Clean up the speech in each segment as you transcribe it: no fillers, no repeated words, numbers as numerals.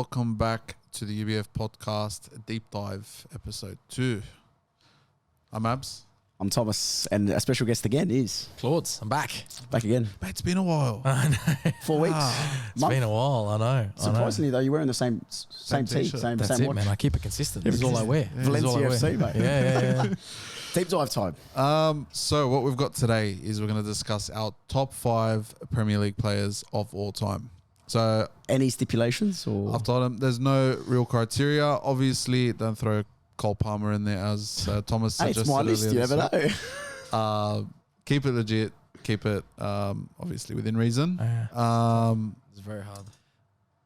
welcome back to the UBF podcast Deep Dive episode 2. I'm Abs. I'm Thomas, and a special guest again is Claudes. I'm back. Back again. Mate, it's been a while. I know. 4 weeks. It's been a while. I know. Surprisingly, though, you're wearing the same tee, t-shirt. same That's it, watch. man. I keep it consistent. This is all I wear. Valencia FC, mate. Yeah. Deep dive time. So what we've got today is we're going to discuss our top 5 Premier League players of all time. So Any stipulations? Or I've told him there's no real criteria. Obviously, don't throw Cole Palmer in there as Thomas hey, suggested. it's my list. You earlier never this know. week. Keep it legit. Keep it obviously within reason. It's very hard.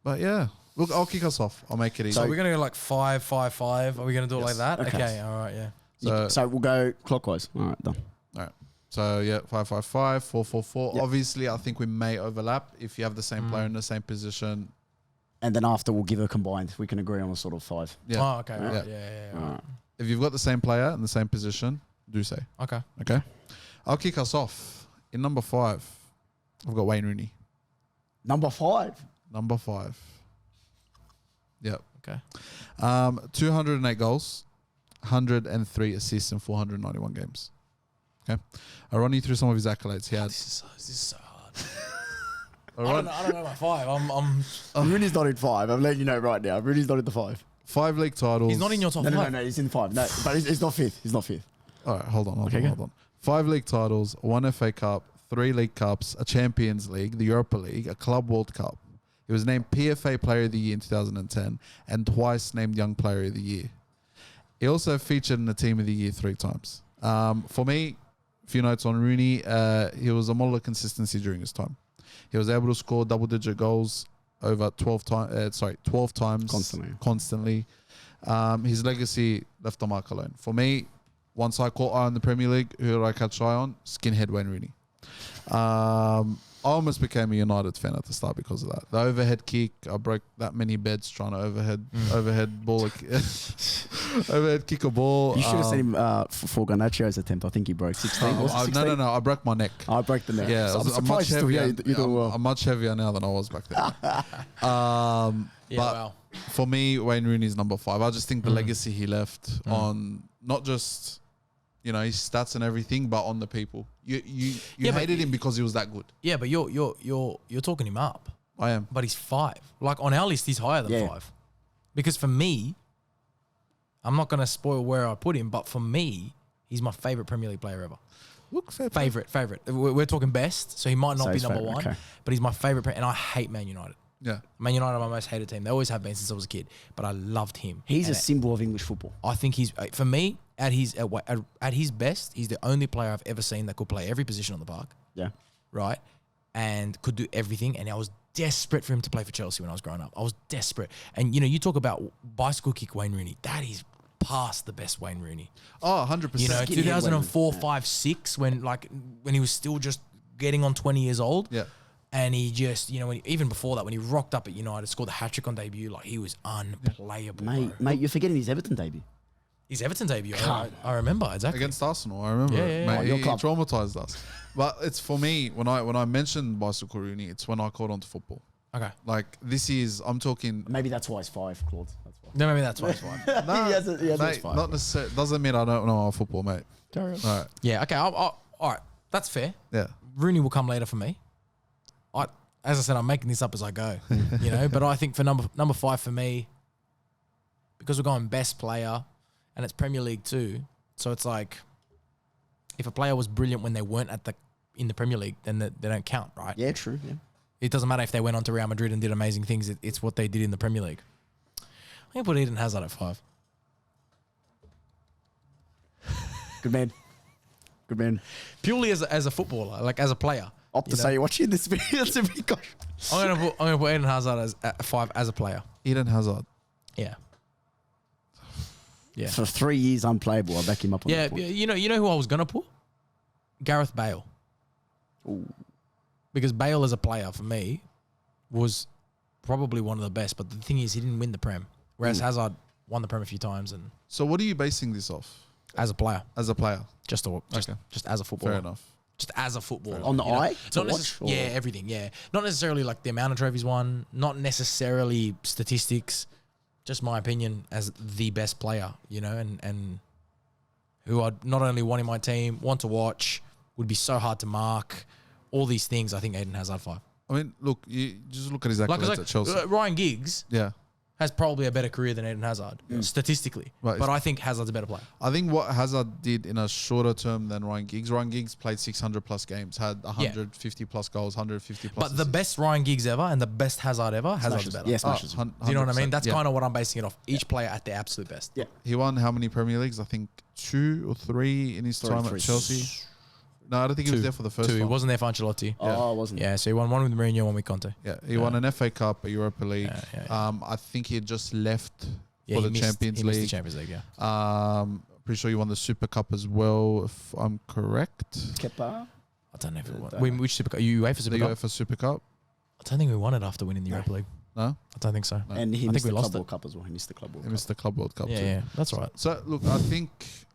But yeah, look, I'll kick us off. I'll make it easy. So we're going to go like 5, 5, 5. Are we going to do it like that? Okay. Okay. All right. Yeah. So we'll go clockwise. All right, done. all right. So yeah, 5-5-5, 4-4-4. Yep. Obviously, I think we may overlap if you have the same player in the same position. And then after, we'll give a combined. We can agree on a sort of 5. Yeah. Oh, okay. Right. Yeah. All right. If you've got the same player in the same position, do say. Okay. Okay. I'll kick us off. In number 5, I've got Wayne Rooney. Number 5. Number 5. Yep. Okay. 208 goals, 103 assists in 491 games. Okay. I'll run you through some of his accolades. He had. This is so hard. I'll run I don't know my 5. I'm. Rooney's not in 5. I'm letting you know right now. Rooney's not in the 5. 5 league titles. He's not in your top 5. No. He's in 5. No, but he's not 5th. He's not 5th. All right, hold on. Okay, Hold on. 5 league titles, 1 FA Cup, 3 League Cups, a Champions League, the Europa League, a Club World Cup. He was named PFA Player of the Year in 2010 and twice named Young Player of the Year. He also featured in the Team of the Year 3 times. For me, a few notes on Rooney. He was a model of consistency during his time. He was able to score double-digit goals over 12 times constantly. His legacy left a mark alone. For me, once I caught eye on the Premier League, who did I catch eye on? Skinhead Wayne Rooney. I almost became a United fan at the start because of that. The overhead kick, I broke that many beds trying to overhead ball, overhead kick a ball. You should have seen him for Garnaccio's attempt. I think he broke 16. No, I broke my neck. I broke the neck. Yeah, so I'm I'm much surprised heavier. you do well. I'm much heavier now than I was back then. But for me, Wayne Rooney's number 5. I just think the legacy he left on not just his stats and everything, but on the people. You hated him because he was that good. Yeah, but you're talking him up. I am. But he's 5. Like on our list, he's higher than 5. Because for me, I'm not going to spoil where I put him, but for me, he's my favourite Premier League player ever. Look, Favourite. We're talking best, so he might not be number 1, okay. But he's my favourite. And I hate Man United. Yeah. Man United are my most hated team. They always have been since I was a kid, but I loved him. He's a symbol of English football. I think he's, for me, at his best, he's the only player I've ever seen that could play every position on the park. Yeah. Right? And could do everything. And I was desperate for him to play for Chelsea when I was growing up. I was desperate. And, you talk about bicycle kick Wayne Rooney. That is past the best Wayne Rooney. Oh, 100%. 2004, 5, 6, when he was still just getting on 20 years old. Yeah. And he just, even before that, when he rocked up at United, scored the hat-trick on debut, like he was unplayable. Mate, you're forgetting his Everton debut. His Everton debut, I remember, exactly. Against Arsenal, I remember. Yeah. Mate, Your he club. traumatized us. But it's for me, when I mentioned Bicycle Rooney, it's when I caught on to football. Okay. Like, I'm talking... Maybe that's why it's 5, Claude. That's why. No, maybe that's why it's 5. Nah, He has mate, 5. not necessarily. Doesn't mean I don't know our football, mate. Carry on. All right. Yeah, okay. All right. That's fair. Yeah. Rooney will come later for me. As I said, I'm making this up as I go, But I think for number 5 for me, because we're going best player, and it's Premier League too, so it's like if a player was brilliant when they weren't in the Premier League, then they don't count, right? Yeah, true. Yeah. It doesn't matter if they went on to Real Madrid and did amazing things. It's what they did in the Premier League. I'm going to put Eden Hazard at 5. Good man. Purely as a footballer, like as a player. To say you're watching this video to be gosh. I'm gonna put Eden Hazard at 5 as a player. Eden Hazard. Yeah. Yeah. For 3 years unplayable, I'll back him up on that point. You know who I was gonna put? Gareth Bale. Ooh. Because Bale as a player for me was probably one of the best, but the thing is he didn't win the Prem. Whereas Hazard won the Prem a few times and So what are you basing this off? as a player. As a player? Just as a footballer. Fair enough. just as a footballer. On the you know? eye to Not watch? yeah, everything, yeah. Not necessarily like the amount of trophies won, not necessarily statistics, just my opinion as the best player, you know, and who I'd not only want in my team, want to watch, would be so hard to mark, all these things. I think Eden Hazard 5. I mean, look, you just look at his accolades at Chelsea. Ryan Giggs Yeah. has probably a better career than Eden Hazard, statistically. Right. But I think Hazard's a better player. I think what Hazard did in a shorter term than Ryan Giggs played 600 plus games, had 150 plus goals, 150 plus. But the best Ryan Giggs ever and the best Hazard ever, Hazard's Smashes. better. Yeah, smashes. Do you know what I mean? That's yeah. kind of what I'm basing it off. Each player at their absolute best. Yeah. He won how many Premier Leagues? I think 2 or 3 in his time at Chelsea. No, I don't think he was there for the first Two. He one. wasn't there for Ancelotti. Oh, wasn't. Yeah, so he won one with Mourinho, one with Conte. Yeah, he won an FA Cup, a Europa League. Yeah. I think he had just left Yeah, for he the missed- Champions he League. missed the Champions League, yeah. Pretty sure he won the Super Cup as well, if I'm correct. Kepa. I don't know if it won. don't know. Which Super Cup? UEFA Super The Cup? UEFA Super Cup. I don't think we won it after winning the Europa League. No, I don't think so. And he I missed think the we lost Club it. World Cup as well. He missed the Club World he Cup. missed the Club World Cup Yeah, too. yeah, that's right. So look, I think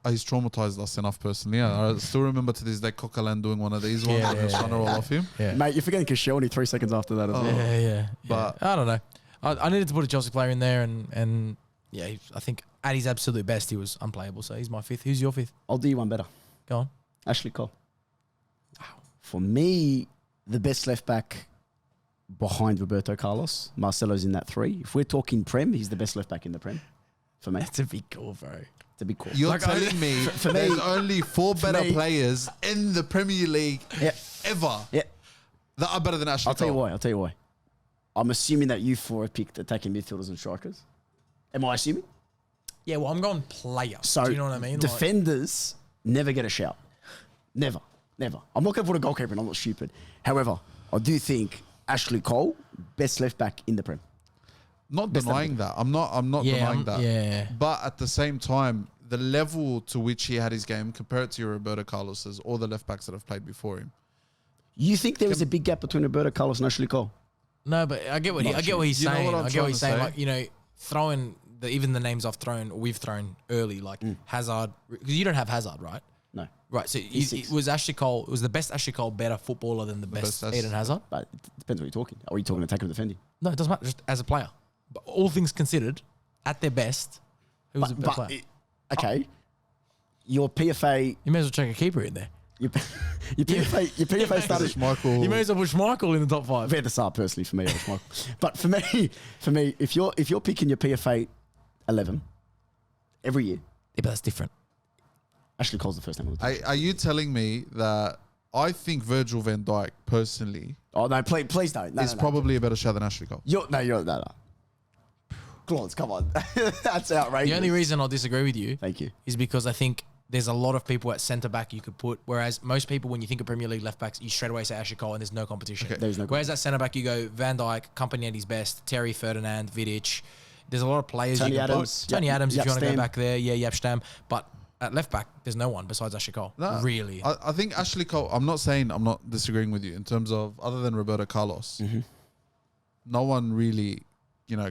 he's traumatized us enough personally. Yeah, I still remember to this day Coquelin doing one of these ones Yeah, and just trying to roll off him. Yeah. Mate, you're forgetting Koscielny 3 seconds after that as well. Yeah. But- I don't know. I needed to put a Chelsea player in there, and yeah, I think at his absolute best, he was unplayable. So he's my 5th. Who's your 5th? I'll do you one better. Go on. Ashley Cole. For me, the best left back behind Roberto Carlos. Marcelo's in that 3. If we're talking Prem, he's the best left back in the Prem. For me, That's a big call, bro. it's a big call. You're Like, telling me for me- there's only 4 better me- players in the Premier League Yeah. ever Yeah. that are better than Ashley I'll tell you Cole. why. I'll tell you why. I'm assuming that you 4 have picked attacking midfielders and strikers. Am I assuming? Yeah, well, I'm going player. So do you know what I mean? Like, defenders never get a shout. Never. I'm not going to put a goalkeeper in. I'm not stupid. However, I do think Ashley Cole, best left back in the Prem. Not denying that. I'm not denying that. Yeah. But at the same time, the level to which he had his game, compare it to your Roberto Carlos's or the left backs that have played before him. You think there is a big gap between Roberto Carlos and Ashley Cole? No, but I get what Not I get what he's You know saying. what I'm I get what trying he's to saying. say? Like, you know, throwing even the names we've thrown early, like Hazard, because you don't have Hazard, right? No. Right. So He's it 6. was Ashley Cole. Was the best Ashley Cole better footballer than the best best Eden Hazard? But it depends what you're talking. Are you talking attacking or defending? No, it doesn't matter. Just as a player, but all things considered, at their best, who was the best player? Okay. Your PFA, You may as well check a keeper in there. your PFA started. Schmeichel. You may as well put Schmeichel in the top 5. Fair to start personally for me, but for me, if you're picking your PFA 11 every year, Yeah, but that's different. Ashley Cole's the first name on the team. Are you telling me that I think Virgil van Dijk personally Oh no, please don't. No, is probably a better shot than Ashley Cole? You're no. Claudes, come on, that's outrageous. The only reason I'll disagree with you Thank you. is because I think there's a lot of people at centre back you could put, whereas most people, when you think of Premier League left backs, you straight away say Ashley Cole, and there's no competition. Okay. There's no. Whereas at centre back, you go Van Dijk, Company at his best, Terry, Ferdinand, Vidic. There's a lot of players Tony you can Adams, put. Tony Yap- Adams, if you want to go Yapstam. back there, yeah, Yapstam. But at left back, there's no one besides Ashley Cole. No, Really. I think Ashley Cole, I'm not disagreeing with you in terms of, other than Roberto Carlos, no one really,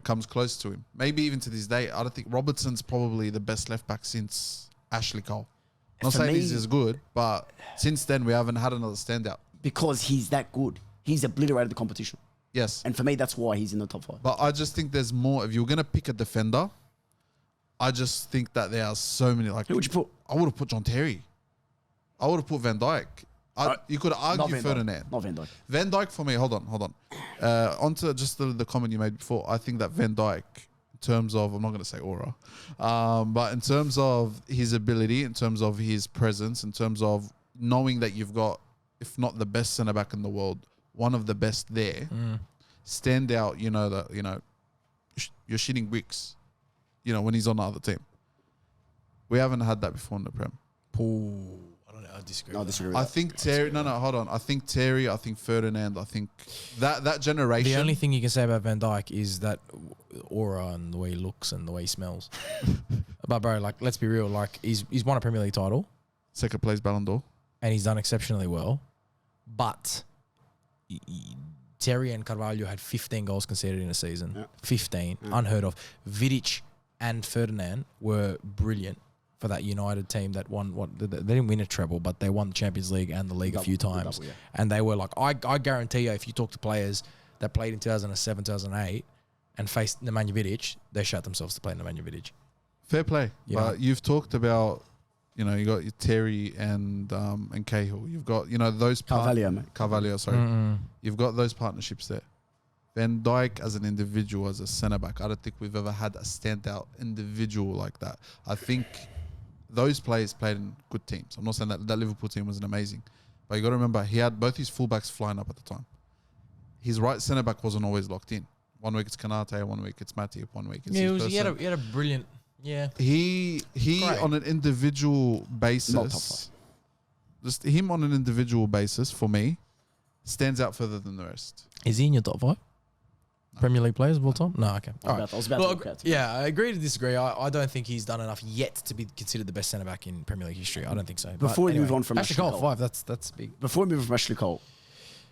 comes close to him. Maybe even to this day, I don't think Robertson's probably the best left back since Ashley Cole. I'm not For saying me- he's as good, but since then we haven't had another standout. Because he's that good. He's obliterated the competition, Yes. and for me, that's why he's in the top 5. But I just think there's more. If you're going to pick a defender, I just think that there are so many. Like, Who would you put? I would have put John Terry. I would have put Van Dijk. You could Not argue Van Dijk. Ferdinand. Not Van Dijk. Van Dijk for me, hold on. Onto just the comment you made before. I think that Van Dijk, in terms of, I'm not going to say aura, but in terms of his ability, in terms of his presence, in terms of knowing that you've got, if not the best centre back in the world, one of the best there, stand out. You're shitting bricks. When he's on the other team. We haven't had that before in the Prem. I don't know. I disagree. No, I with that. disagree with I that. think Terry. No, hold on. I think Terry. I think Ferdinand. I think that generation. The only thing you can say about Van Dijk is that aura and the way he looks and the way he smells. But bro, like, let's be real. Like, he's won a Premier League title second place Ballon d'Or. and he's done exceptionally well. But Terry and Carvalho had 15 goals conceded in a season. Yeah. 15, unheard of. Vidic and Ferdinand were brilliant. for that United team that won they didn't win a treble, but they won the Champions League and the league a few times. Double, yeah. And they were like, I guarantee you, if you talk to players that played in 2007, 2008 and faced Nemanja Vidic, they shut themselves to play Nemanja Vidic. Fair play. Yeah. But you've talked about, you know, you got your Terry and Cahill. You've got, you know, those Carvalho, mate. Carvalho, sorry. Mm-mm. You've got those partnerships there. Van Dijk as an individual, as a centre back, I don't think we've ever had a standout individual like that. I think those players played in good teams. I'm not saying that Liverpool team wasn't amazing, but you got to remember he had both his fullbacks flying up at the time. His right centre back wasn't always locked in. 1 week it's Kanate, 1 week it's Matip, 1 week it's he had a brilliant. Yeah. He Great. on an individual Not top basis, just him on an individual basis for me stands out further than the rest. Is he in your top 5? Premier League players of all time? No, okay. I was about to look at it. Yeah, I agree to disagree. I don't think he's done enough yet to be considered the best centre back in Premier League history. I don't think so. Before we move on from Ashley Cole, 5. That's big. Before we move on from Ashley Cole,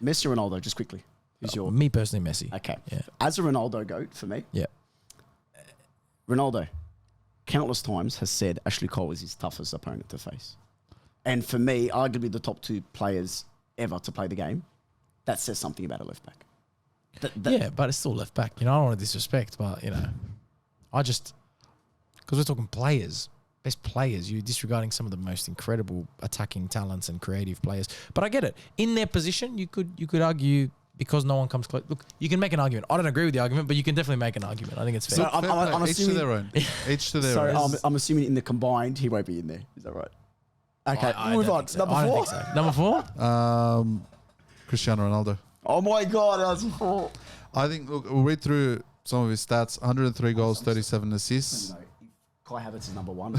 Messi or Ronaldo, just quickly. Who's your Me personally, Messi. okay? Yeah. As a Ronaldo goat for me, Yeah. Ronaldo, countless times has said Ashley Cole is his toughest opponent to face, and for me, arguably the top 2 players ever to play the game. That says something about a left back. Yeah, but it's still left back. You know, I don't want to disrespect, but, you know, because we're talking players, best players, you're disregarding some of the most incredible attacking talents and creative players. But I get it. In their position, you could argue because no one comes close. Look, you can make an argument. I don't agree with the argument, but you can definitely make an argument. I think it's fair. So I'm Each to assuming. their own. Each to their Sorry, own. I'm assuming in the combined he won't be in there. Is that right? Okay, I move don't on. think so. Number I don't 4. think so. Number 4? Oh Cristiano Ronaldo. my God, that's 4. I think, look, we'll read through some of his stats. 103 goals, 37 assists. No, Kai Havertz is number 1.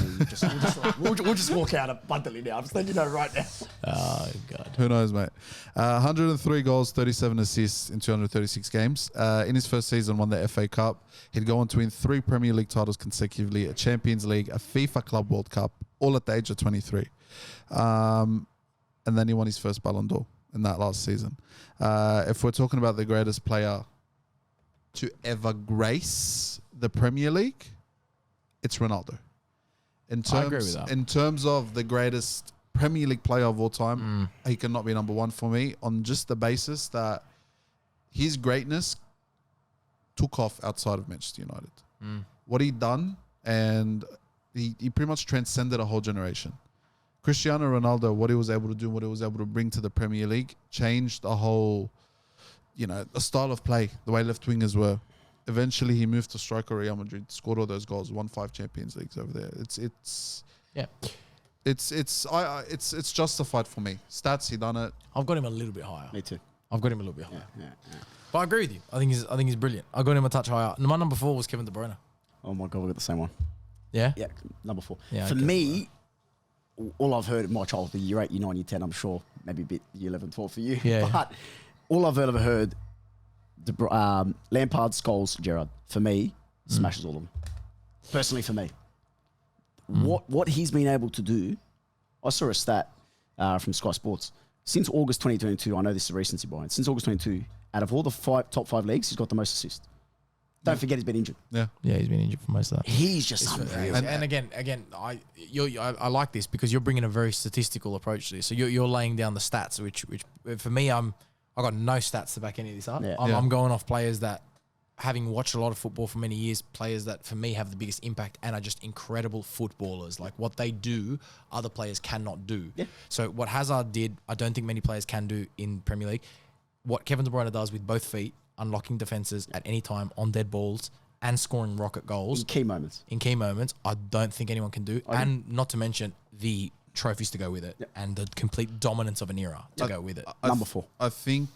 We'll just walk out abundantly now. I'm just letting you know right now. Oh, God. Who knows, mate? 103 goals, 37 assists in 236 games. In his first season, won the FA Cup. He'd go on to win 3 Premier League titles consecutively, a Champions League, a FIFA Club World Cup, all at the age of 23. And then he won his first Ballon d'Or in that last season. If we're talking about the greatest player to ever grace the Premier League, it's Ronaldo. I agree with that. In terms of the greatest Premier League player of all time, he cannot be number 1 for me on just the basis that his greatness took off outside of Manchester United. What he done, and he pretty much transcended a whole generation. Cristiano Ronaldo, what he was able to do, what he was able to bring to the Premier League, changed the whole, you know, the style of play, the way left wingers were. Eventually, he moved to striker Real Madrid, scored all those goals, won 5 Champions Leagues over there. It's justified for me. Stats, he done it. I've got him a little bit higher. Me too. I've got him a little bit higher. Yeah. But I agree with you. I think he's brilliant. I got him a touch higher. My number 4 was Kevin De Bruyne. Oh my God, we got the same one. Yeah? Yeah, number 4. Yeah, For okay. me, all I've heard of my childhood, year 8, year 9, year 10, I'm sure, maybe a bit year 11, 12 for you. Yeah. But all I've ever heard, Lampard, Scholes, Gerrard, for me, smashes all of them. Personally, for me. What he's been able to do, I saw a stat from Sky Sports. Since August 2022, I know this is a recency bias, since August 22, out of all the top 5 leagues, he's got the most assists. Don't forget he's been injured. Yeah. Yeah, he's been injured for most of that. He's just unreal. And again, I like this because you're bringing a very statistical approach to this. So you're laying down the stats, which for me, I got no stats to back any of this up. Yeah. I'm going off players that, having watched a lot of football for many years, players that for me have the biggest impact and are just incredible footballers. Like what they do, other players cannot do. Yeah. So what Hazard did, I don't think many players can do in Premier League. What Kevin De Bruyne does with both feet, unlocking defenses at any time on dead balls and scoring rocket goals In key moments. I don't think anyone can do. And not to mention the trophies to go with it and the complete dominance of an era to go with it. Number 4. I think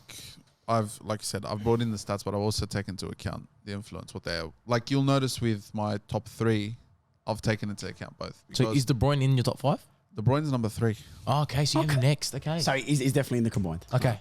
like I said, I've brought in the stats, but I've also taken into account the influence, what they're like. You'll notice with my top 3, I've taken into account both. So is De Bruyne in your top 5? De Bruyne's number 3. Oh, okay, so you have him next. Okay. So he's definitely in the combined. Okay.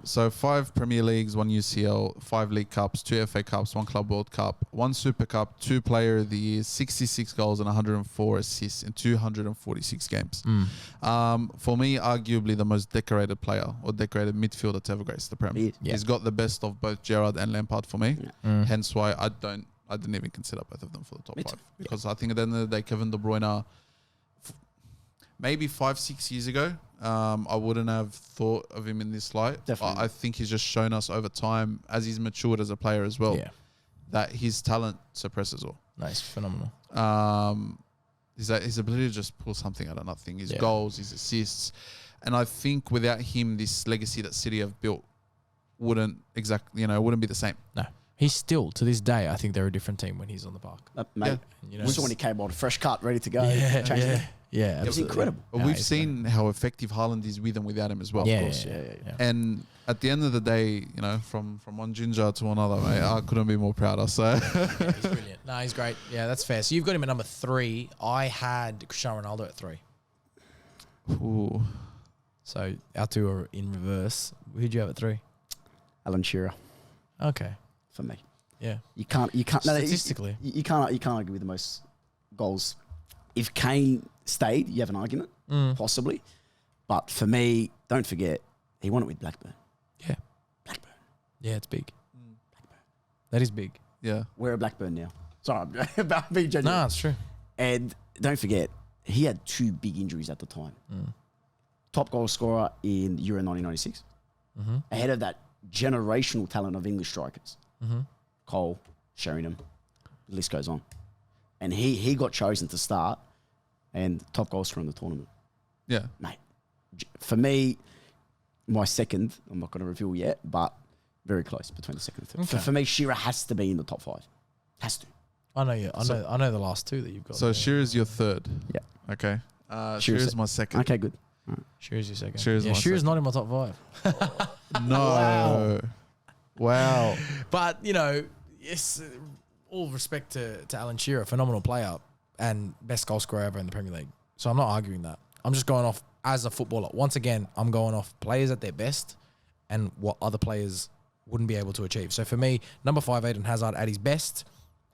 So 5 Premier Leagues, 1 UCL, 5 League Cups, 2 FA Cups, 1 Club World Cup, 1 Super Cup, 2 Player of the Year, 66 goals and 104 assists in 246 games. For me, arguably the most decorated player or decorated midfielder to ever grace the Premier. Yeah. He's got the best of both Gerrard and Lampard for me. Hence why I didn't even consider both of them for the top 5. Because I think at the end of the day, Kevin De Bruyne maybe 5-6 years ago, I wouldn't have thought of him in this light. Definitely. I think he's just shown us over time, as he's matured as a player as well, Yeah. that his talent suppresses all. Nice. Phenomenal. His ability to just pull something out of nothing, his Yeah. goals, his assists. And I think without him, this legacy that City have built wouldn't be the same. No. He's still, to this day, I think they're a different team when he's on the park. Mate, You know? we saw when he came on, fresh cut, ready to go. Yeah, changed yeah. it. Yeah, It was absolutely. incredible. But No, we've he's seen how effective Haaland is with and without him as well. Yeah, Of course, yeah. yeah. And at the end of the day, from one ginger to another, mate, I couldn't be more prouder. So Yeah, he's brilliant. No, he's great. Yeah, that's fair. So you've got him at number 3. I had Cristiano Ronaldo at 3. Ooh. So our two are in reverse. Who'd you have at 3? Alan Shearer Okay. for me. Yeah. You can't. Statistically. You can't argue with the most goals. If Kane stayed, you have an argument, possibly. But for me, don't forget, he won it with Blackburn. Yeah. Blackburn. Yeah, it's big. That is big. Yeah. We're at Blackburn now. Sorry, I'm about being genuine. No, it's true. And don't forget, he had 2 big injuries at the time. Top goal scorer in Euro 1996. Ahead of that generational talent of English strikers. Cole, Sheringham, the list goes on. And he got chosen to start and top goal scorer in the tournament. Yeah. Mate, for me, my second, I'm not going to reveal yet, but very close between the second and third. Okay. For me, Shearer has to be in the top 5. Has to. I know you. I know the last 2 that you've got. So Shearer's your third. Yeah. Okay. Shearer's Shearer's my second. Okay, good. Shearer's your second. Shearer's my Shearer's second. not in my top 5. No. Wow. But, yes, all respect to Alan Shearer, phenomenal player and best goal scorer ever in the Premier League. So I'm not arguing that. I'm just going off as a footballer. Once again, I'm going off players at their best and what other players wouldn't be able to achieve. So for me, number 5, Eden Hazard at his best.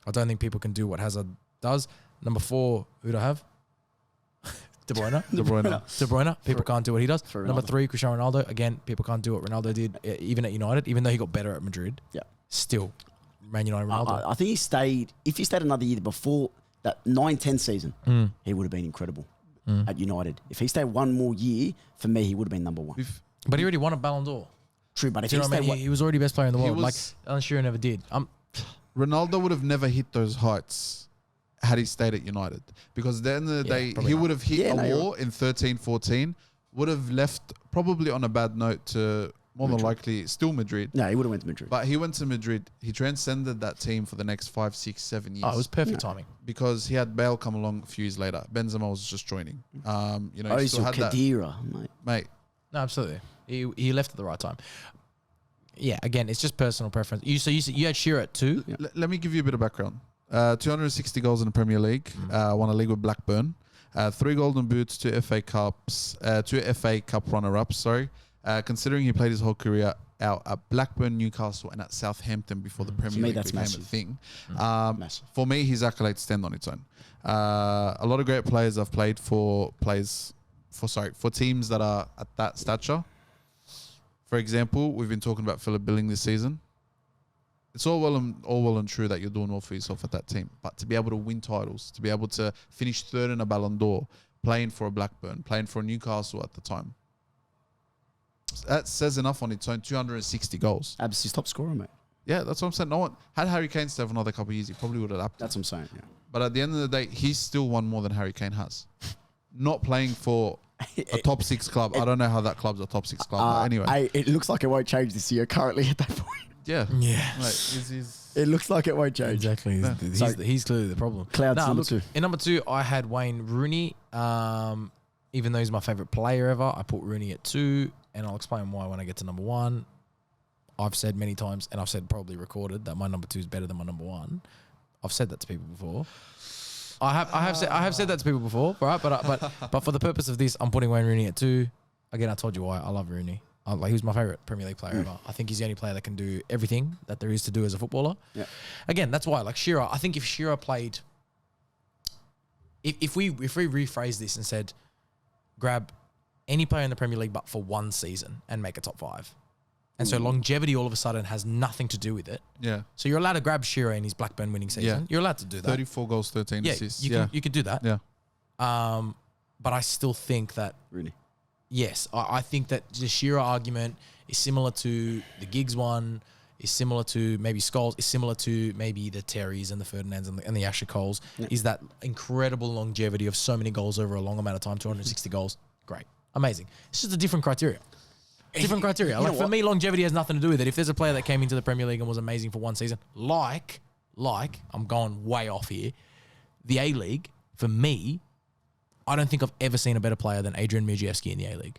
I don't think people can do what Hazard does. Number 4, who'd I have? De Bruyne. De Bruyne. De Bruyne. People can't do what he does. for Number Ronaldo. 3, Cristiano Ronaldo. Again, people can't do what Ronaldo did, even at United, even though he got better at Madrid. Yeah. Still, Man United Ronaldo. I think he stayed, if he stayed another year before that 9-10 season, he would have been incredible at United. If he stayed one more year, for me, he would have been number 1. But he already won a Ballon d'Or. True, but if Do you he know what I stayed mean? He was already best player in the He world. Like was- Alan Shearer never did. Ronaldo would have never hit those heights had he stayed at United. Because at the end of the Yeah, day, probably he not. would have hit Yeah, no, a you're wall in 13-14, would have left probably on a bad note to more than likely still Madrid. No, he would have went to Madrid. But he went to Madrid. He transcended that team for the next 5, 6, 7 years. Oh, it was perfect timing. because he had Bale come along a few years later. Benzema was just joining. He still Ozil, had that, Khedira, mate. mate. No, absolutely. He left at the right time. Yeah, again, it's just personal preference. You had Shearer at 2. Yeah. Let me give you a bit of background. 260 goals in the Premier League. Won a league with Blackburn. 3 Golden Boots, 2 FA Cups, 2 FA Cup runner-ups. Sorry. Considering he played his whole career out at Blackburn, Newcastle, and at Southampton before the Premier me, League that's became massive. a thing. Massive. For me, his accolades stand on its own. A lot of great players I've played for teams that are at that stature. For example, we've been talking about Philip Billing this season. It's all well and true that you're doing well for yourself at that team, but to be able to win titles, to be able to finish 3rd in a Ballon d'Or, playing for a Blackburn, playing for a Newcastle at the time, that says enough on its own. 260 goals. Abs his top scorer, mate. Yeah, that's what I'm saying. No one had Harry Kane stay for another couple of years, he probably would have upped. That's what I'm saying. Yeah. But at the end of the day, he's still won more than Harry Kane has. Not playing for a top 6 club. I don't know how that club's a top 6 club. But anyway, It looks like it won't change this year. Currently at that point, yeah. Yeah. Mate, he's it looks like it won't change. Exactly. Yeah. He's clearly the problem. Claudes Nah, number look, 2. In number 2, I had Wayne Rooney. Even though he's my favourite player ever, I put Rooney at 2, and I'll explain why when I get to number 1. I've said many times, and I've said probably recorded, that my number 2 is better than my number 1. I've said that to people before. I have said that to people before, right? But for the purpose of this, I'm putting Wayne Rooney at 2. Again, I told you why. I love Rooney. He was my favourite Premier League player ever. I think he's the only player that can do everything that there is to do as a footballer. Yeah. Again, that's why. Like Shearer, I think if Shearer played, if we rephrase this and said, grab any player in the Premier League but for 1 season and make a top 5. And so longevity all of a sudden has nothing to do with it. yeah. So you're allowed to grab Shearer in his Blackburn winning season. Yeah. You're allowed to do that. 34 goals, 13 Yeah, assists. you could do that. Yeah. but I still think that Really? yes, I think that the Shearer argument is similar to the Giggs one, is similar to maybe Scholes, is similar to maybe the Terrys and the Ferdinands and the Asher Coles, is that incredible longevity of so many goals over a long amount of time, 260 goals. Great. Amazing. It's just a different criteria. Different criteria. You Like know for what? me, longevity has nothing to do with it. If there's a player that came into the Premier League and was amazing for one season, like I'm going way off here, the A-League, for me, I don't think I've ever seen a better player than Adrian Mujewski in the A-League.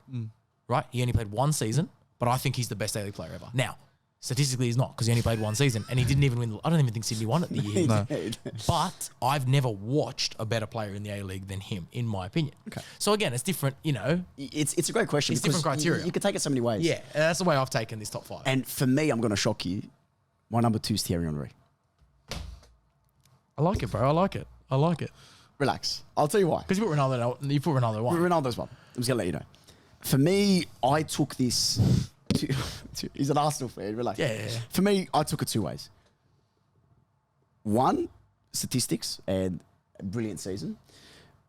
Right? He only played one season, but I think he's the best A-League player ever. Now, statistically, he's not because he only played one season and he didn't even win. I don't even think Sydney won it the year. No. But I've never watched a better player in the A-League than him, in my opinion. Okay. So again, it's different, you know. It's a great question. It's because different criteria. You could take it so many ways. Yeah, that's the way I've taken this top 5. And for me, I'm going to shock you. My number 2 is Thierry Henry. I like it, bro. I like it. I like it. Relax. I'll tell you why. Because you put Ronaldo one. Ronaldo's one. I'm just going to let you know. For me, I took this he's an Arsenal fan. Relax. Yeah. For me, I took it 2 ways. One, statistics and a brilliant season.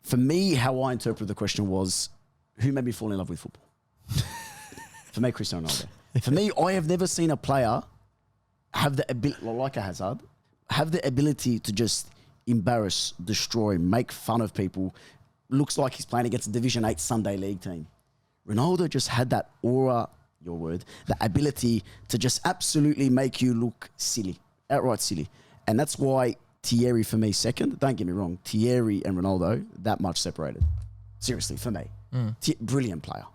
For me, how I interpreted the question was, who made me fall in love with football? For me, Cristiano Ronaldo. For me, I have never seen a player have the ability, like a Hazard, have the ability to just embarrass, destroy, make fun of people. Looks like he's playing against a Division 8 Sunday League team. Ronaldo just had that aura, your word, the ability to just absolutely make you look silly, outright silly. And that's why Thierry for me second. Don't get me wrong, Thierry and Ronaldo, that much separated. Seriously, for me. Brilliant player.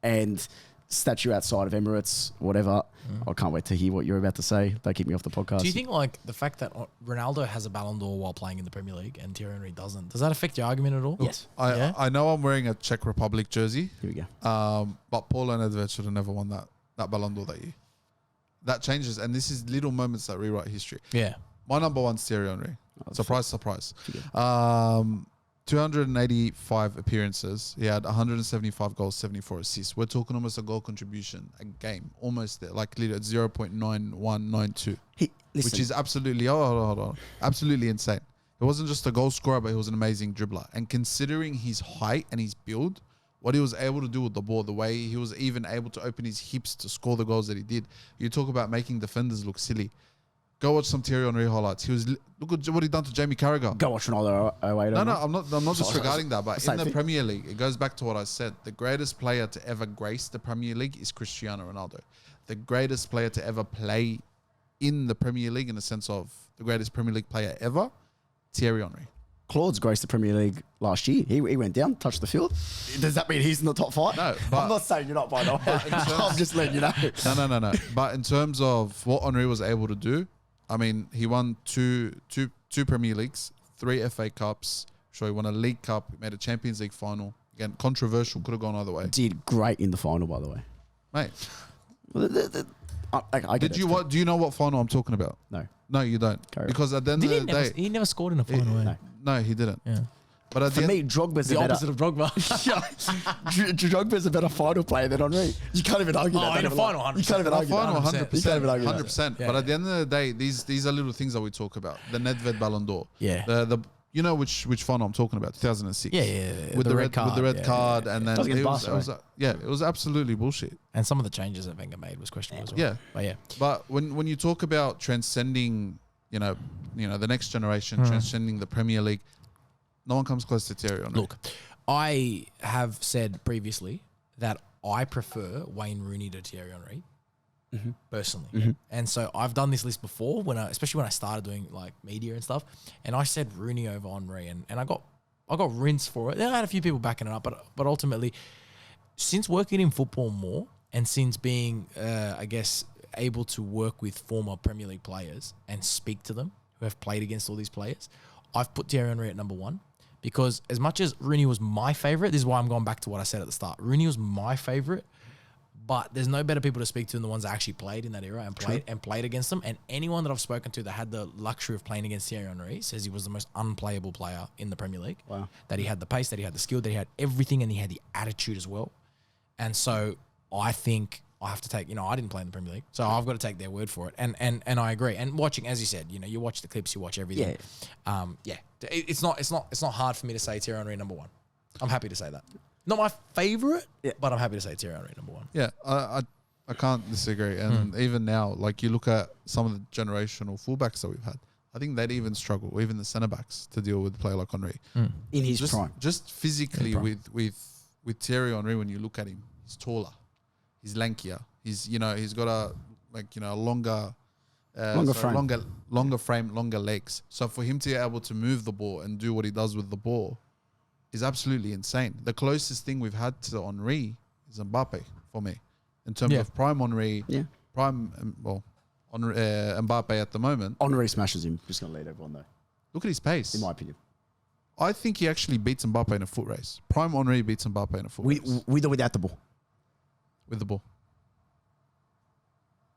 And statue outside of Emirates, whatever. I can't wait to hear what you're about to say. Don't keep me off the podcast. Do you think like the fact that Ronaldo has a Ballon d'Or while playing in the Premier League and Thierry Henry doesn't, does that affect your argument at all? Yes. I know I'm wearing a Czech Republic jersey, Here we go. but Paul and Nedved should have never won that Ballon d'Or that year. That changes, and this is little moments that rewrite history. Yeah. My number 1's Thierry Henry. Surprise. 285 appearances. He had 175 goals, 74 assists. We're talking almost a goal contribution a game, almost there, like literally at 0.9192, which is absolutely absolutely insane. It wasn't just a goal scorer, but he was an amazing dribbler. And considering his height and his build, what he was able to do with the ball, the way he was even able to open his hips to score the goals that he did. You talk about making defenders look silly. Go watch some Thierry Henry highlights. Look at what he done to Jamie Carragher. Go watch Ronaldo 08. No, I'm not disregarding that. But Same in the thing. Premier League, it goes back to what I said. The greatest player to ever grace the Premier League is Cristiano Ronaldo. The greatest player to ever play in the Premier League, in the sense of the greatest Premier League player ever, Thierry Henry. Claudes graced the Premier League last year. He went down, touched the field. Does that mean he's in the top 5? No, but I'm not saying you're not, by the way. I'm just letting you know. No. But in terms of what Henry was able to do, I mean, he won two Premier Leagues, 3 FA Cups. Sure, he won a League Cup, made a Champions League final. Again, controversial, could have gone either way. Did great in the final, by the way. Mate, I get it. Do you know what final I'm talking about? No. You don't. Carry on. Because at the end of the day, He never scored in a final. No. no, he didn't. Yeah. But at For the me, end, Drogba's The a better. opposite of Drogba. Drogba's a better final player than Henry. You can't even argue that. in a final, You can't even a argue final, that. 100%. You can't even argue that. 100%. Yeah. But at the end of the day, these are little things that we talk about. The Nedved Ballon d'Or. Yeah. The you know which final I'm talking about? 2006. Yeah. With the red card. With the red card, and then That was it against was, Barca, it was absolutely bullshit. And some of the changes that Wenger made was questionable as well. Yeah. But yeah. But when you talk about transcending, you know, the next generation, transcending the Premier League, no one comes close to Thierry Henry. Look, I have said previously that I prefer Wayne Rooney to Thierry Henry, personally. And so I've done this list before, especially when I started doing like media and stuff, and I said Rooney over Henry, and I got rinsed for it. Then I had a few people backing it up, but ultimately, since working in football more and since being, I guess, able to work with former Premier League players and speak to them who have played against all these players, I've put Thierry Henry at number 1. Because as much as Rooney was my favourite, this is why I'm going back to what I said at the start. Rooney was my favourite, but there's no better people to speak to than the ones that actually played in that era and played against them. And anyone that I've spoken to that had the luxury of playing against Thierry Henry says he was the most unplayable player in the Premier League. Wow. That he had the pace, that he had the skill, that he had everything, and he had the attitude as well. And so I think I have to take, I didn't play in the Premier League, so I've got to take their word for it. And I agree. And watching, as you said, you watch the clips, you watch everything. Yeah. It's not hard for me to say Thierry Henry number one. I'm happy to say that. Not my favorite, but I'm happy to say Thierry Henry number one. Yeah, I can't disagree. And even now, like you look at some of the generational fullbacks that we've had, I think they'd even struggle, even the centre backs, to deal with a player like Henry. In his prime. Just physically with Thierry Henry, when you look at him, he's taller, he's lankier, he's got a longer frame, longer legs. So for him to be able to move the ball and do what he does with the ball is absolutely insane. The closest thing we've had to Henry is Mbappe for me, in terms of prime Henry, Mbappe at the moment. Henry smashes him. Just going to let everyone know. Look at his pace. In my opinion. I think he actually beats Mbappe in a foot race. Prime Henry beats Mbappe in a foot race. With or without the ball? With the ball.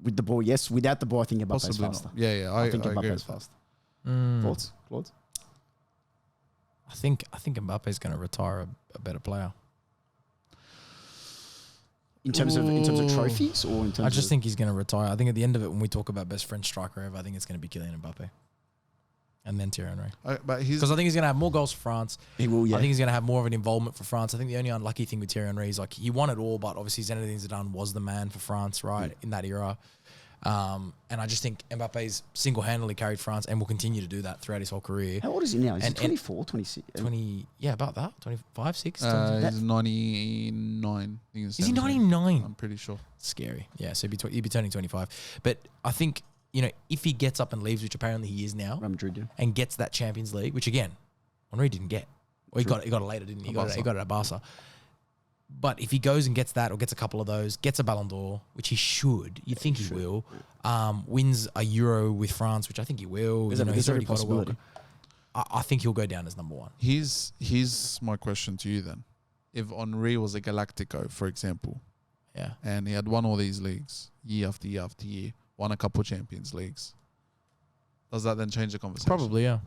With the ball, yes. Without the ball, I think Mbappe's Possibly faster. not. Yeah, I think Mbappe's faster. Thoughts, Claude? I think Mbappe's going to retire a better player. In terms of trophies, or in terms I just think he's going to retire. I think at the end of it, when we talk about best French striker ever, I think it's going to be Kylian Mbappe, and then Thierry Henry. Because I think he's going to have more goals for France. He will. Yeah. I think he's going to have more of an involvement for France. I think the only unlucky thing with Thierry Henry is he won it all, but obviously Zinedine Zidane was the man for France, right, in that era. And I just think Mbappe's single-handedly carried France and will continue to do that throughout his whole career. How old is he now? Is he 24, 26? 20, about that. 25, 6? He's 99. Is he 99? I'm pretty sure. Scary. Yeah, so he'd be turning 25. But I think, if he gets up and leaves, which apparently he is now, Real Madrid, yeah. and gets that Champions League, which again, Henry didn't get. Or he got it later, didn't he? He got it at Barca. But if he goes and gets that, or gets a couple of those, gets a Ballon d'Or, which he should, you think he will, wins a Euro with France, which I think he will. He's already got a World Cup. I think he'll go down as number one. Here's my question to you then. If Henry was a Galactico, for example, and he had won all these leagues year after year after year, won a couple Champions Leagues, does that then change the conversation? Probably, yeah.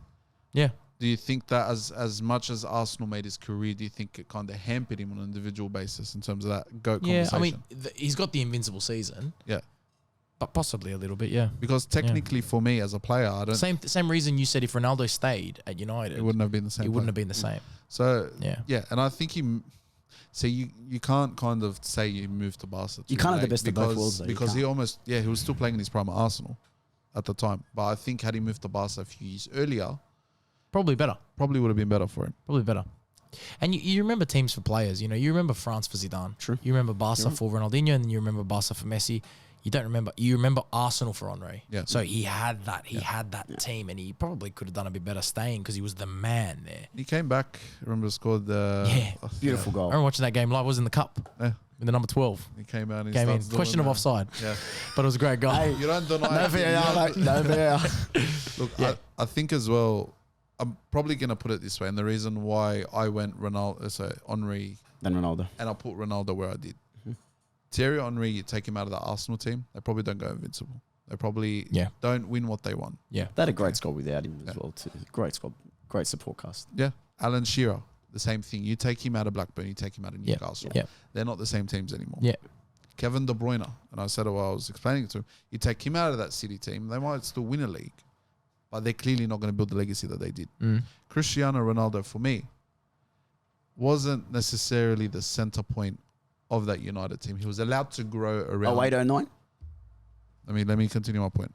Yeah. Do you think that as much as Arsenal made his career, do you think it kind of hampered him on an individual basis in terms of that GOAT conversation? I mean, he's got the invincible season. Yeah. But possibly a little bit, yeah. Because technically for me as a player, I don't... Same reason you said if Ronaldo stayed at United... It wouldn't have been the same. It wouldn't have been the same. So, yeah. And I think you can't kind of say you moved to Barca. You can't have the best of both worlds, though. Because he almost... Yeah, he was still playing in his prime at Arsenal at the time. But I think had he moved to Barca a few years earlier... Probably better. Probably would have been better for him. Probably better. And you remember teams for players. You remember France for Zidane. True. You remember Barca for Ronaldinho, and then you remember Barca for Messi. You remember Arsenal for Henry. Yeah. So he had that. He had that team, and he probably could have done a bit better staying because he was the man there. He came back. Remember, scored beautiful goal. I remember watching that game live. It was in the cup. Yeah. With the number 12. He came out and came in. Question of offside. Yeah. But it was a great goal. Hey, you don't deny no VAR, mate. No VAR. Look, I think as well, I'm probably going to put it this way, and the reason why I went Henry, then Ronaldo, and I put Ronaldo where I did. Thierry Henry, you take him out of the Arsenal team, they probably don't go invincible. They probably don't win what they want. Yeah, they had a great squad without him as well too. Great squad, great support cast. Yeah, Alan Shearer, the same thing. You take him out of Blackburn, you take him out of Newcastle. Yeah. They're not the same teams anymore. Yeah. Kevin De Bruyne, and I said it while I was explaining it to him, you take him out of that City team, they might still win a league, but they're clearly not going to build the legacy that they did. Cristiano Ronaldo, for me, wasn't necessarily the center point of that United team. He was allowed to grow around. 0809? Let me continue my point.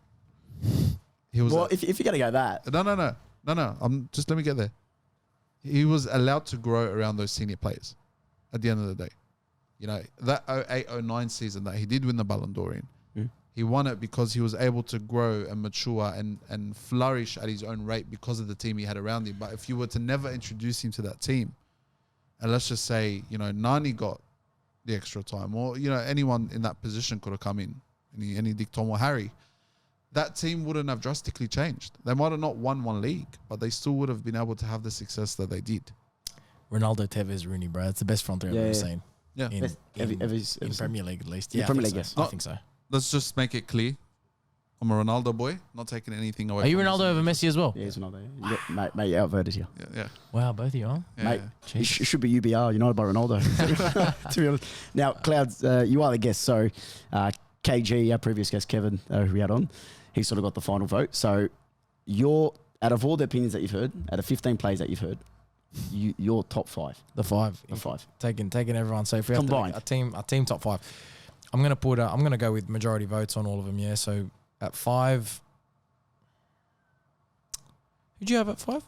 He was if you're going to go that. No. Let me get there. He was allowed to grow around those senior players at the end of the day. That 0809 season that he did win the Ballon d'Or in, he won it because he was able to grow and mature and flourish at his own rate because of the team he had around him. But if you were to never introduce him to that team, and let's just say, Nani got the extra time, or, anyone in that position could have come in, any Dick, Tom or Harry, that team wouldn't have drastically changed. They might have not won one league, but they still would have been able to have the success that they did. Ronaldo, Tevez, Rooney, bro. It's the best front three I've ever seen. Yeah. In Premier League, at least. Yeah, Premier League, yes. I think so. Let's just make it clear. I'm a Ronaldo boy. Not taking anything away. Are you from Ronaldo over Messi as well? Yeah, he's Ronaldo. Mate, you outvoted here. Yeah. Wow, both of you, huh? Yeah. Mate, yeah. it should be UBR, United by Ronaldo. To be honest. Now, Claudes, you are the guest. So, KG, our previous guest, Kevin, who we had on, he sort of got the final vote. So, out of all the opinions that you've heard, out of 15 plays that you've heard, you're top 5. The 5. The 5. Taking everyone. So if we have Combined. to make a team top 5, I'm gonna go with majority votes on all of them. Yeah. So at 5, who'd you have at 5?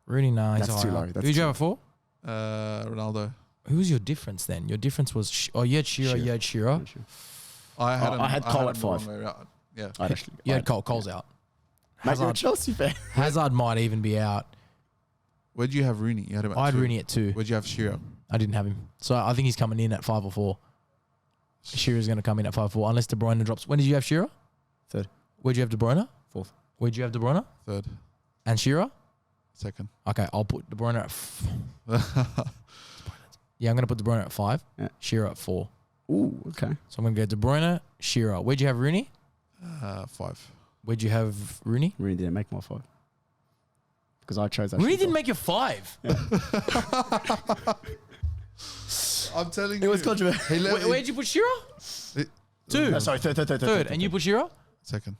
Rooney, nah, he's That's too higher. low. That's Who'd you too have at 4? Ronaldo. Who was your difference then? Your difference was you had Shearer, you had Shearer. I had Cole at him the wrong 5. way around. Yeah. You had Cole's out. Mate, you're a Chelsea fan. Hazard might even be out. Where'd you have Rooney? You had him at I had 2. Rooney at 2. Where'd you have Shearer? I didn't have him. So I think he's coming in at 5 or 4. Shearer's going to come in at 5 or 4 unless De Bruyne drops. When did you have Shearer? 3rd. Where'd you have De Bruyne? 4th. Where'd you have De Bruyne? 3rd. And Shearer? 2nd. Okay, I'll put De Bruyne at... Yeah, I'm going to put De Bruyne at 5. Yeah. Shearer at 4. Ooh, okay. So I'm going to go De Bruyne, Shearer. Where'd you have Rooney? 5. Where'd you have Rooney? Rooney didn't make my 5. Because I chose that. Rooney didn't make your 5. I'm telling It you. was controversial. Where'd you put Shearer? 2. No, sorry, third. Third. And you put Shearer? 2nd.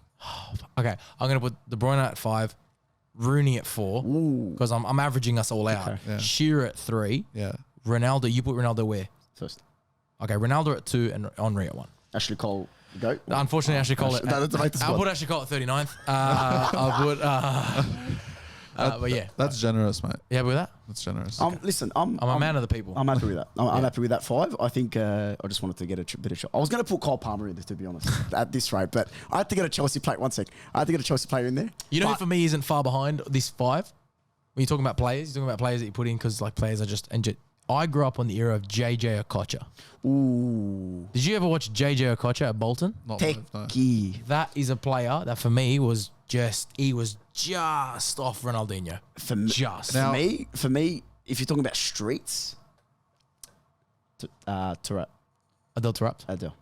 Okay, I'm going to put De Bruyne at 5, Rooney at 4, Ooh. because I'm averaging us all out. Okay. Yeah. Shearer at 3, Yeah. Ronaldo. You put Ronaldo where? First. Okay, Ronaldo at 2 and Henry at 1. Ashley Cole, go. Unfortunately, Ashley Cole at... That's make the I'll squad. put Ashley Cole at 39th. I'll put... but yeah. That's generous, mate. You happy with that? That's generous. Listen, I'm I'm a man of the people. I'm happy with that. I'm happy with that 5. I think I just wanted to get a bit of shot. I was going to put Cole Palmer in there, to be honest, at this rate, but I had to get a Chelsea player. 1 sec. I had to get a Chelsea player in there. You know who But- for me isn't far behind this 5? When you're talking about players, you're talking about players that you put in because like players are just... I grew up on the era of JJ Okocha. Ooh. Did you ever watch JJ Okocha at Bolton? Not live, no. Techie. That is a player that for me was just... He was just off Ronaldinho. For me, Just. Now- for me, if you're talking about streets, Turat, Adel Tarap. Adel.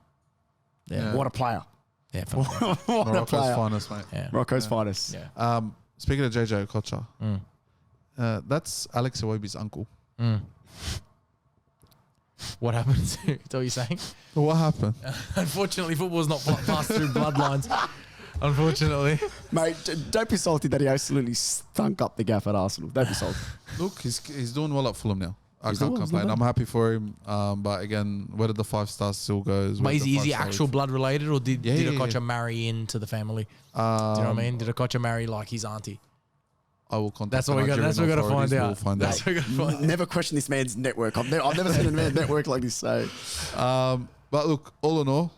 Yeah. What a player. Yeah. For me. What a Morocco's player. finest, mate. Yeah. Morocco's finest. Yeah. Speaking of JJ Okocha, Mm. that's Alex Iwobi's uncle. Mm. What happened? Is that what you're saying? What happened? Unfortunately, football's not passed through bloodlines. Unfortunately. Mate, don't be salty that he absolutely stunk up the gaff at Arsenal. Don't be salty. Look, he's doing well at Fulham now. I He's can't doing well, complain. he's I'm happy for him. But again, where did the 5 stars still go? But is he actual blood related or did Yeah, yeah, Okocha yeah. marry into the family? Do you know what I mean? Did Okocha marry like his auntie? I will contact. That's what we got. That's what we got to find out. We'll find That's out. what we got to find out. Never question this man's network. I've never seen a man network like this. So But look, all in all,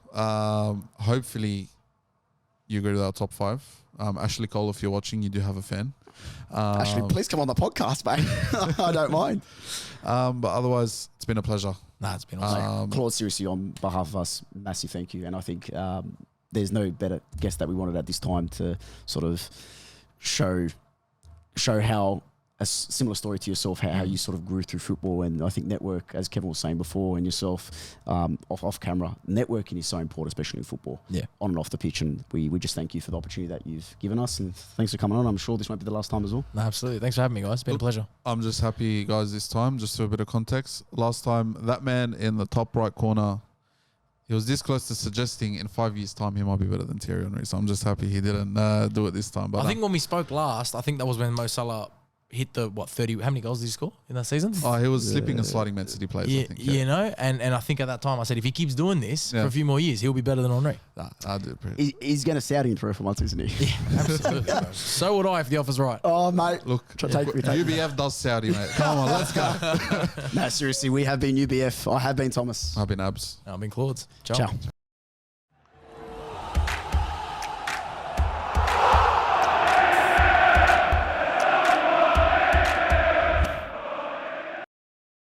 hopefully you go to our top 5. Ashley Cole, if you're watching, you do have a fan. Ashley, please come on the podcast, mate. I don't mind. But otherwise, it's been a pleasure. Nah, it's been awesome. Claude, seriously, on behalf of us, massive thank you. And I think there's no better guest that we wanted at this time to sort of show how a similar story to yourself, how you sort of grew through football. And I think network, as Kevin was saying before, and yourself off camera, networking is so important, especially in football, Yeah. on and off the pitch. And we just thank you for the opportunity that you've given us. And thanks for coming on. I'm sure this won't be the last time as well. No, absolutely. Thanks for having me, guys. It's been a pleasure. I'm just happy, guys, this time, just for a bit of context. Last time, that man in the top right corner, he was this close to suggesting in 5 years' time he might be better than Thierry Henry. So I'm just happy he didn't do it this time. But I think when we spoke last, I think that was when Mo Salah hit the 30. How many goals did he score in that season? he was slipping and sliding Man City players. Yeah, I think. you know, and I think at that time I said if he keeps doing this Yeah. for a few more years, he'll be better than Henry. Nah, I did pretty. He's going to Saudi in 3 or 4 months, isn't he? Yeah, absolutely. bro. So would I if the offer's right. Oh, mate. Look, Take me. UBF does Saudi, mate. Come on, let's go. No, seriously, we have been UBF. I have been Thomas. I've been Abs. I've been Claudes. Ciao.